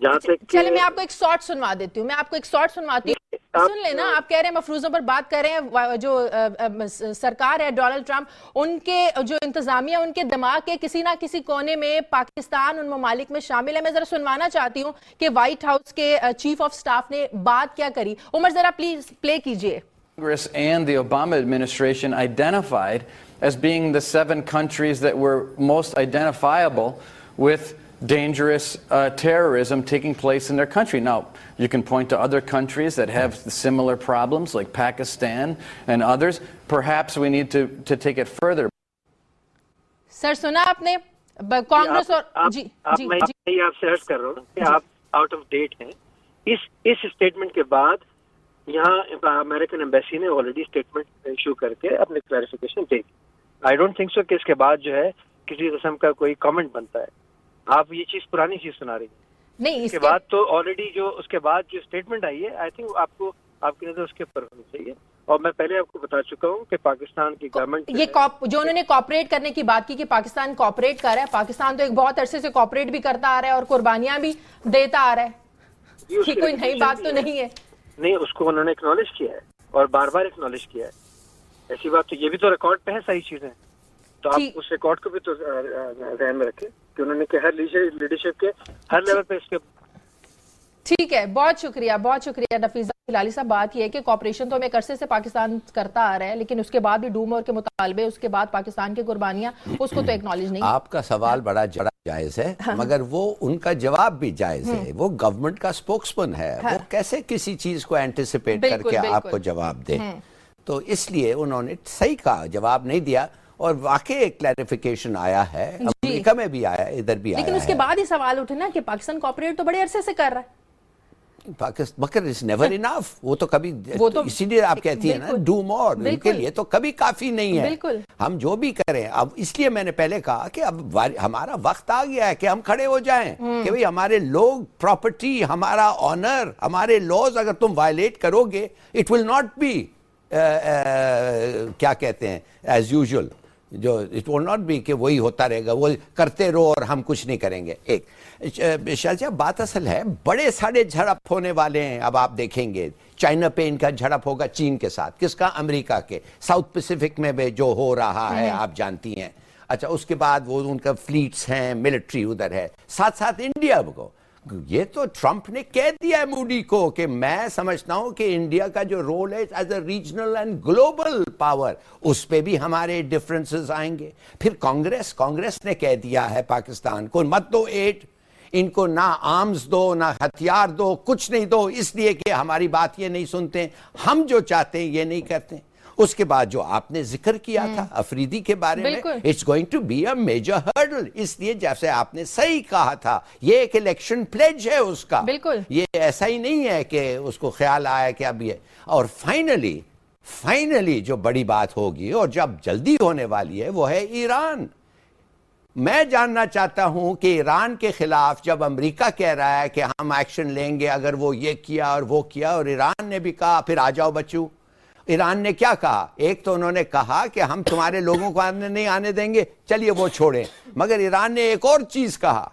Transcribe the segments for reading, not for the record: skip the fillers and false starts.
جہاں تک چلے میں آپ کو ایک شارٹ سنوا دیتی ہوں، سن لینا. آپ کہہ رہے ہیں مفروضوں پر بات کر رہے ہیں، جو سرکار ہے ڈونلڈ ٹرمپ، ان کے جو انتظامیہ، ان کے دماغ کے کسی نہ کسی کونے میں پاکستان ان ممالک میں شامل ہے. میں ذرا سنوانا چاہتی ہوں کہ وائٹ ہاؤس کے چیف آف سٹاف نے بات کیا کری. عمر ذرا پلیز پلے کیجئے. Congress and the Obama administration identified as being the 7 countries that were most identifiable with dangerous terrorism taking place in their country. Now, you can point to other countries that have similar problems, like Pakistan and others. Perhaps we need to take it further. سر سنا آپ نے کانگریس اور میں آپ سے عرض کر رہا ہوں کہ آپ آؤٹ آف ڈیٹ ہیں. اس اسٹیٹمنٹ کے بعد یہاں امریکن ایمبیسی نے آلریڈی اسٹیٹمنٹ ایشو کر کے اپنے clarification they the. I don't think so کہ اس کے بعد جو ہے کسی قسم کا کوئی کامنٹ بنتا ہے. آپ یہ چیز پرانی چیز سنا رہی ہیں. نہیں، اس کے بعد تو آلریڈی جو اس کے بعد جو اسٹیٹمنٹ آئی ہے، آئی تھنک آپ کو آپ کی نظر اس کے اوپر ہونی چاہیے. اور میں پہلے آپ کو بتا چکا ہوں کہ پاکستان کی گورنمنٹ یہ جو انہوں نے کوآپریٹ کرنے کی بات کی کہ پاکستان کوآپریٹ کر رہا ہے، پاکستان تو ایک بہت عرصے سے کوآپریٹ بھی کرتا آ رہا ہے اور قربانیاں بھی دیتا آ رہا ہے. یہ کوئی نئی بات تو نہیں ہے. نہیں، اس کو انہوں نے اکنالج کیا ہے اور بار بار اکنالج کیا ہے. ایسی بات تو یہ بھی تو ریکارڈ پہ ہے ساری چیزیں. تو آپ اس ریکارڈ کو بھی تو ذہن میں رکھیں کہ انہوں نے کہ ہر لیڈرشپ کے ہر لیول پہ اس کے. ٹھیک ہے، بہت شکریہ نفیسہ ہلالی صاحب. بات یہ ہے کہ کوآپریشن تو ہمیں عرصے سے پاکستان کرتا آ رہا ہے، لیکن اس کے بعد بھی ڈوم اور کے مطالبے، اس کے بعد پاکستان کی قربانیاں، اس کو تو اکنالج نہیں. آپ کا سوال بڑا جائز ہے، مگر وہ ان کا جواب بھی جائز ہے. وہ گورنمنٹ کا سپوکسمن ہے، وہ کیسے کسی چیز کو اینٹیسپیٹ کر کے آپ کو جواب دے. تو اس لیے انہوں نے صحیح کہا، جواب نہیں دیا. اور واقعی ایک کلیریفیکیشن آیا ہے، امریکہ میں بھی آیا، ادھر بھی آیا. لیکن اس کے بعد ہی سوال اٹھے نا کہ پاکستان کوآپریٹ تو بڑے عرصے سے کر رہا ہے. مگر it's never enough. وہ تو کبھی، اسی لیے آپ کہتی ہیں نا do more. ان کے لیے تو کبھی کافی نہیں ہے. ہم جو بھی کریں اب، اس لیے میں نے پہلے کہا کہ اب ہمارا وقت آ گیا ہے کہ ہم کھڑے ہو جائیں کہ بھئی ہمارے لوگ، پراپرٹی، ہمارا آنر، ہمارے لاز اگر تم وائلیٹ کرو گے، it will not be کیا کہتے ہیں as usual. جو اٹ ول ناٹ بی کہ وہی ہوتا رہے گا، وہ کرتے رہو اور ہم کچھ نہیں کریں گے. ایک شاہ بات اصل ہے، بڑے ساڑھے جھڑپ ہونے والے ہیں. اب آپ دیکھیں گے چائنا پہ ان کا جھڑپ ہوگا چین کے ساتھ. کس کا؟ امریکہ کے. ساؤتھ پیسیفک میں بھی جو ہو رہا ہے آپ جانتی ہیں. اچھا، اس کے بعد وہ ان کا فلیٹس ہیں، ملٹری ادھر ہے، ساتھ ساتھ انڈیا کو. یہ تو ٹرمپ نے کہہ دیا ہے مودی کو کہ میں سمجھتا ہوں کہ انڈیا کا جو رول ہے as a regional and global power, اس پہ بھی ہمارے ڈفرنسز آئیں گے. پھر کانگریس نے کہہ دیا ہے پاکستان کو مت دو ایڈ، ان کو نہ آرمز دو، نہ ہتھیار دو، کچھ نہیں دو، اس لیے کہ ہماری بات یہ نہیں سنتے، ہم جو چاہتے ہیں یہ نہیں کرتے. اس کے بعد جو آپ نے ذکر کیا تھا افریدی کے بارے میں، it's going to be a major hurdle. اس لیے جیسے آپ نے صحیح کہا تھا، یہ ایک الیکشن پلیج ہے اس کا. یہ ایسا ہی نہیں ہے کہ اس کو خیال آیا کہ اب یہ. اور فائنلی جو بڑی بات ہوگی اور جب جلدی ہونے والی ہے وہ ہے ایران. میں جاننا چاہتا ہوں کہ ایران کے خلاف جب امریکہ کہہ رہا ہے کہ ہم ایکشن لیں گے اگر وہ یہ کیا اور وہ کیا، اور ایران نے بھی کہا پھر آ جاؤ بچو. ایران نے کیا کہا؟ ایک تو انہوں نے کہا کہ ہم تمہارے لوگوں کو نہیں آنے دیں گے، چلیے وہ چھوڑیں. مگر ایران نے ایک اور چیز کہا،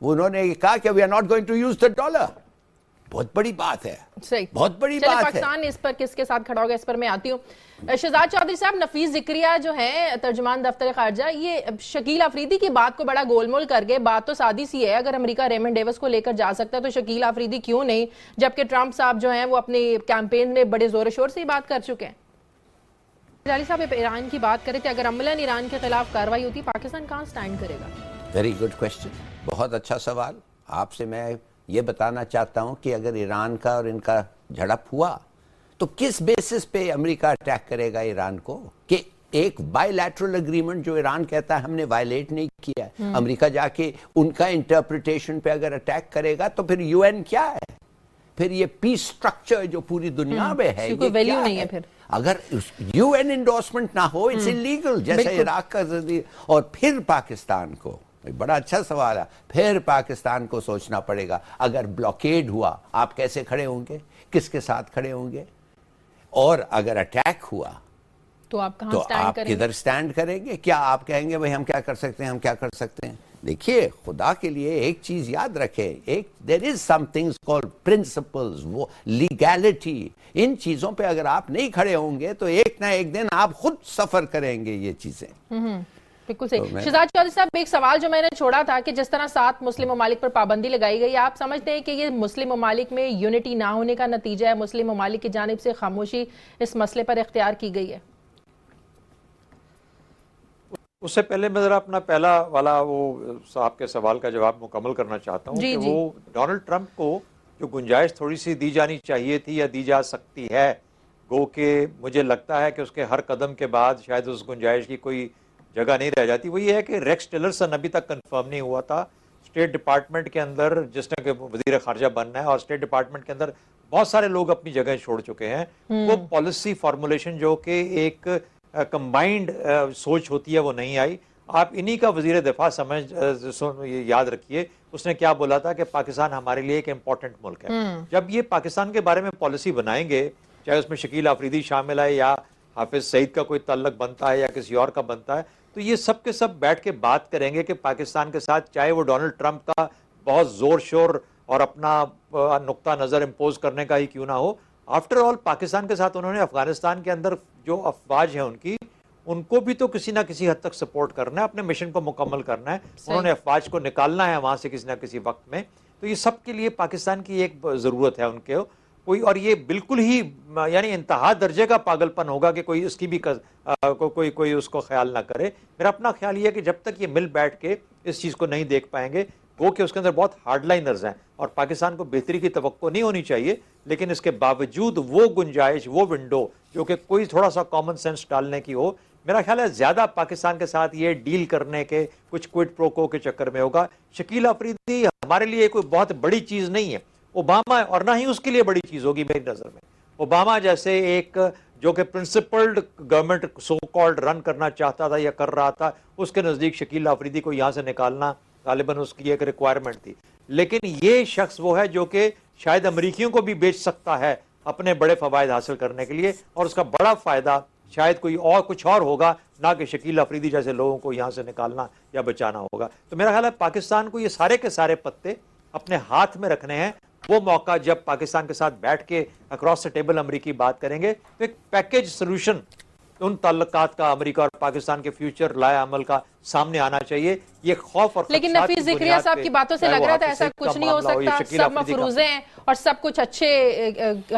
انہوں نے کہا کہ we are not going to use the dollar. بہت بڑی بات ہے، بہت بڑی بات ہے. پاکستان اس پر کس کے ساتھ کھڑا ہوگا، اس پر میں آتی ہوں. شہزاد چودھری صاحب، نفیس ذکریہ جو ہیں ترجمان دفتر خارجہ، یہ شکیل افریدی کی بات کو بڑا گول مول کر گئے. بات تو سادی سی ہے، اگر امریکہ ریمنڈ ڈیوس کو لے کر جا سکتا ہے تو شکیل افریدی کیوں نہیں، جبکہ ٹرمپ صاحب جو ہیں وہ اپنی کیمپین میں بڑے زور و شور سے ہی بات کر چکے ہیں. علی صاحب ایران کی بات کرے تھے، اگر عملاً ایران کے خلاف کارروائی ہوتی پاکستان کہاں سٹینڈ کرے گا؟ ویری گڈ کوشچن، بہت اچھا سوال. آپ سے میں یہ بتانا چاہتا ہوں کہ اگر ایران کا اور ان کا جھڑپ ہوا تو کس بیسس پہ امریکہ اٹیک کرے گا ایران کو؟ کہ ایک بائی لیٹرل اگریمنٹ جو ایران کہتا ہے ہم نے وائلیٹ نہیں کیا ہے، امریکہ جا کے ان کا انٹرپریٹیشن پہ اگر اٹیک کرے گا تو پھر یو این کیا ہے؟ پھر یہ پیس سٹرکچر جو پوری دنیا میں ہے یہ کیا ہے؟ پھر اگر یو این انڈورسمنٹ نہ ہو اٹس انلیگل، جیسے عراق کا. اور پھر پاکستان کو، بڑا اچھا سوال ہے، پھر پاکستان کو سوچنا پڑے گا اگر بلاکیڈ ہوا آپ کیسے کھڑے ہوں گے، کس کے ساتھ کھڑے ہوں گے، اور اگر اٹیک ہوا تو آپ کدھر سٹینڈ کریں گے؟ کیا آپ کہیں گے بھئی ہم کیا کر سکتے ہیں، ہم کیا کر سکتے ہیں؟ دیکھیے خدا کے لیے ایک چیز یاد رکھیں, ایک دیر از سم تھنگس کالڈ پرنسپلز, وہ لیگیلٹی, ان چیزوں پہ اگر آپ نہیں کھڑے ہوں گے تو ایک نہ ایک دن آپ خود سفر کریں گے یہ چیزیں. بالکل صحیح. شہزاد چودھری صاحب, ایک سوال جو میں نے چھوڑا تھا کہ جس طرح 7 مسلم ممالک پر پابندی لگائی گئی, آپ سمجھتے ہیں کہ یہ مسلم ممالک میں یونٹی نہ ہونے کا نتیجہ ہے, مسلم ممالک کی جانب سے خاموشی اس مسئلے پر اختیار کی گئی ہے؟ اس سے پہلے میں ذرا اپنا پہلا والا وہ صاحب کے سوال کا جواب مکمل کرنا چاہتا ہوں کہ وہ ڈونلڈ ٹرمپ کو جو گنجائش تھوڑی سی دی جانی چاہیے تھی یا دی جا سکتی ہے, گو کہ مجھے لگتا ہے کہ اس کے ہر قدم کے بعد شاید اس گنجائش کی کوئی جگہ نہیں رہ جاتی, وہ یہ ہے کہ ریکس ٹیلرسن ابھی تک کنفرم نہیں ہوا تھا اسٹیٹ ڈپارٹمنٹ کے اندر, جس نے کہ وزیر خارجہ بننا ہے, اور اسٹیٹ ڈپارٹمنٹ کے اندر بہت سارے لوگ اپنی جگہ چھوڑ چکے ہیں. وہ پالیسی فارمولیشن جو کہ ایک کمبائنڈ سوچ ہوتی ہے وہ نہیں آئی. آپ انہی کا وزیر دفاع یاد رکھیے, اس نے کیا بولا تھا کہ پاکستان ہمارے لیے ایک امپورٹنٹ ملک ہے. جب یہ پاکستان کے بارے میں پالیسی بنائیں گے, چاہے اس میں شکیل آفریدی شامل ہے یا حافظ سعید کا کوئی تعلق بنتا ہے یا کسی اور کا بنتا ہے, تو یہ سب کے سب بیٹھ کے بات کریں گے کہ پاکستان کے ساتھ, چاہے وہ ڈونلڈ ٹرمپ کا بہت زور شور اور اپنا نقطہ نظر امپوز کرنے کا ہی کیوں نہ ہو, آفٹر آل پاکستان کے ساتھ انہوں نے افغانستان کے اندر جو افواج ہیں ان کو بھی تو کسی نہ کسی حد تک سپورٹ کرنا ہے, اپنے مشن کو مکمل کرنا ہے, انہوں نے افواج کو نکالنا ہے وہاں سے کسی نہ کسی وقت میں. تو یہ سب کے لیے پاکستان کی ایک ضرورت ہے ان کے کوئی, اور یہ بالکل ہی یعنی انتہا درجے کا پاگل پن ہوگا کہ کوئی اس کی بھی کوئی اس کو خیال نہ کرے. میرا اپنا خیال یہ ہے کہ جب تک یہ مل بیٹھ کے اس چیز کو نہیں دیکھ پائیں گے, وہ کہ اس کے اندر بہت ہارڈ لائنرز ہیں اور پاکستان کو بہتری کی توقع نہیں ہونی چاہیے, لیکن اس کے باوجود وہ گنجائش, وہ ونڈو جو کہ کوئی تھوڑا سا کامن سینس ڈالنے کی ہو, میرا خیال ہے زیادہ پاکستان کے ساتھ یہ ڈیل کرنے کے کچھ کوئٹ پرو کو کے چکر میں ہوگا. شکیل آفریدی ہمارے لیے کوئی بہت بڑی چیز نہیں ہے, اوباما, اور نہ ہی اس کے لیے بڑی چیز ہوگی میری نظر میں. اوباما جیسے ایک جو کہ پرنسپلڈ گورنمنٹ سو کالڈ رن کرنا چاہتا تھا یا کر رہا تھا, اس کے نزدیک شکیل آفریدی کو یہاں سے نکالنا غالباً اس کی ایک ریکوائرمنٹ تھی. لیکن یہ شخص وہ ہے جو کہ شاید امریکیوں کو بھی بیچ سکتا ہے اپنے بڑے فوائد حاصل کرنے کے لیے, اور اس کا بڑا فائدہ شاید کوئی اور کچھ اور ہوگا, نہ کہ شکیل آفریدی جیسے لوگوں کو یہاں سے نکالنا یا بچانا ہوگا. تو میرا خیال ہے پاکستان کو یہ سارے کے سارے پتے اپنے ہاتھ میں رکھنے ہیں. وہ موقع جب پاکستان کے ساتھ بیٹھ کے اکراس دا ٹیبل امریکی بات کریں گے تو ایک پیکیج سلوشن ان تعلقات کا امریکہ اور پاکستان کے فیوچر لائے عمل کا سامنے آنا چاہیے. یہ خوف اور لیکن نفیس ذکریہ صاحب کی باتوں سے لگ رہا تھا ایسا کچھ نہیں ہو سکتا, سب مفروضے ہیں اور سب کچھ اچھے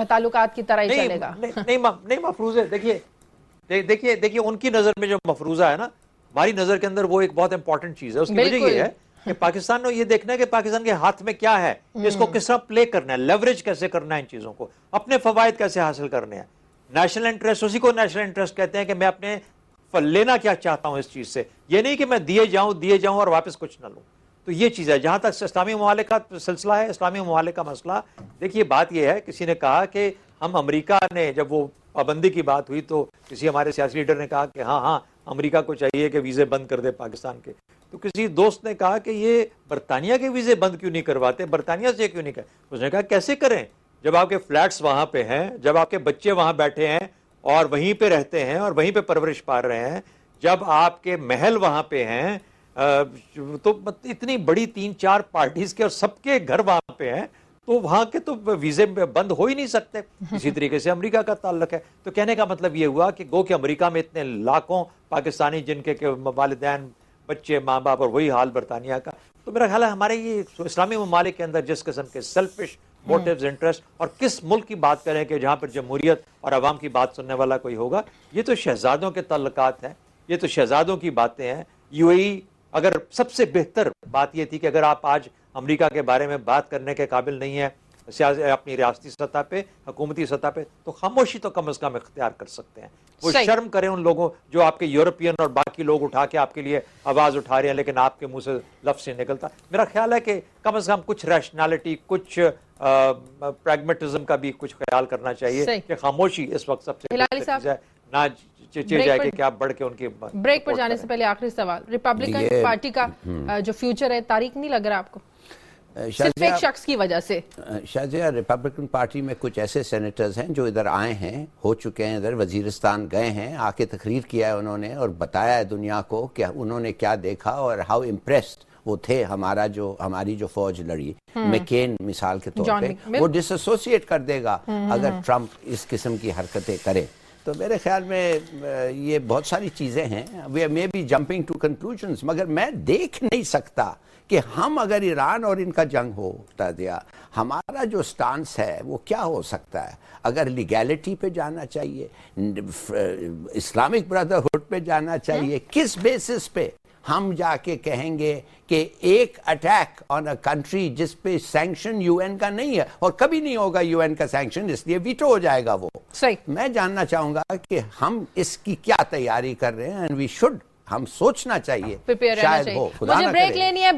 تعلقات کی طرح ہی چلے گا. نہیں مفروضے, دیکھیے ان کی نظر میں جو مفروضہ ہے نا, ہماری نظر کے اندر وہ ایک بہت امپورٹنٹ چیز ہے. اس کی وجہ یہ ہے کہ پاکستان نے یہ دیکھنا ہے کہ پاکستان کے ہاتھ میں کیا ہے, اس کو کس طرح پلے کرنا ہے, لیوریج کیسے کرنا ہے ان چیزوں کو, اپنے فوائد کیسے حاصل کرنے ہیں. نیشنل انٹرسٹ, اسی کو نیشنل انٹرسٹ کہتے ہیں کہ میں اپنے لینا کیا چاہتا ہوں اس چیز سے, یہ نہیں کہ میں دیے جاؤں اور واپس کچھ نہ لوں. تو یہ چیز ہے. جہاں تک اسلامی ممالک کا سلسلہ ہے, اسلامی ممالک کا مسئلہ, دیکھیے بات یہ ہے, کسی نے کہا کہ ہم امریکہ نے, جب وہ پابندی کی بات ہوئی تو کسی ہمارے سیاسی لیڈر نے کہا کہ ہاں امریکہ کو چاہیے کہ ویزے بند کر دے پاکستان کے. تو کسی دوست نے کہا کہ یہ برطانیہ کے ویزے بند کیوں نہیں کرواتے, برطانیہ سے کیوں نہیں کرتے. اس نے کہا کیسے کریں جب آپ کے فلیٹس وہاں پہ ہیں, جب آپ کے بچے وہاں بیٹھے ہیں اور وہیں پہ رہتے ہیں اور وہیں پہ پرورش پا رہے ہیں, جب آپ کے محل وہاں پہ ہیں, تو اتنی بڑی 3-4 پارٹیز کے اور سب کے گھر وہاں پہ ہیں, تو وہاں کے تو ویزے بند ہو ہی نہیں سکتے. اسی طریقے سے امریکہ کا تعلق ہے. تو کہنے کا مطلب یہ ہوا کہ گو کہ امریکہ میں اتنے لاکھوں پاکستانی جن کے والدین, بچے, ماں باپ, اور وہی حال برطانیہ کا. تو میرا خیال ہے ہمارے یہ اسلامی ممالک کے اندر جس قسم کے سیلفش موٹیوز, انٹرسٹ, اور کس ملک کی بات کریں کہ جہاں پر جمہوریت اور عوام کی بات سننے والا کوئی ہوگا, یہ تو شہزادوں کے تعلقات ہیں, یہ تو شہزادوں کی باتیں ہیں. یو اے ای اگر سب سے بہتر بات یہ تھی کہ اگر آپ آج امریکہ کے بارے میں بات کرنے کے قابل نہیں ہے اپنی ریاستی سطح پہ, حکومتی سطح پہ, تو خاموشی تو کم از کم اختیار کر سکتے ہیں. وہ شرم کریں ان لوگوں جو آپ کے یورپین اور باقی لوگ اٹھا کے آپ کے لیے آواز اٹھا رہے ہیں لیکن آپ کے منہ سے لفظ نہیں نکلتا. میرا خیال ہے کہ کم از کم کچھ ریشنالٹی, کچھ پریگمیٹزم کا بھی کچھ خیال کرنا چاہیے کہ خاموشی اس وقت سب سے بہتر چیز ہے, نہ جائے کہ آپ بڑھ کے ان کی. بریک پر جانے سے پہلے آخری سوال, ریپبلکن پارٹی کا جو فیوچر ہے, تاریخ نہیں لگ رہا آپ کو صرف ایک شخص کی وجہ سے؟ شاہجہ, ریپبلکن پارٹی میں کچھ ایسے سینیٹرز ہیں جو ادھر آئے ہیں, ہو چکے ہیں, ادھر وزیرستان گئے ہیں, آ کے تقریر کیا ہے انہوں نے اور بتایا ہے دنیا کو کہ انہوں نے کیا دیکھا اور ہاؤ امپریسڈ وہ تھے ہماری جو فوج لڑی مکین مثال کے طور جان پہ وہ ڈس ایسوسیٹ کر دے گا اگر ٹرمپ اس قسم کی حرکتیں کرے. تو میرے خیال میں یہ بہت ساری چیزیں ہیں, we may be jumping to conclusions, مگر میں دیکھ نہیں سکتا کہ ہم اگر ایران اور ان کا جنگ ہوتا دیا, ہمارا جو سٹانس ہے وہ کیا ہو سکتا ہے. اگر لیگیلٹی پہ جانا چاہیے, اسلامک برادرہڈ پہ جانا چاہیے, کس بیسس پہ ہم جا کے کہیں گے کہ ایک اٹیک آن اے کنٹری جس پہ سینکشن یو این کا نہیں ہے اور کبھی نہیں ہوگا یو این کا سینکشن, اس لیے ویٹو ہو جائے گا وہ. صحیح. میں جاننا چاہوں گا کہ ہم اس کی کیا تیاری کر رہے ہیں, اینڈ وی شوڈ, ہم سوچنا چاہیے, پریپیئر رہنا شاید چاہیے. ہو, خدا مجھے نہ بریک کرے. لینی ہے.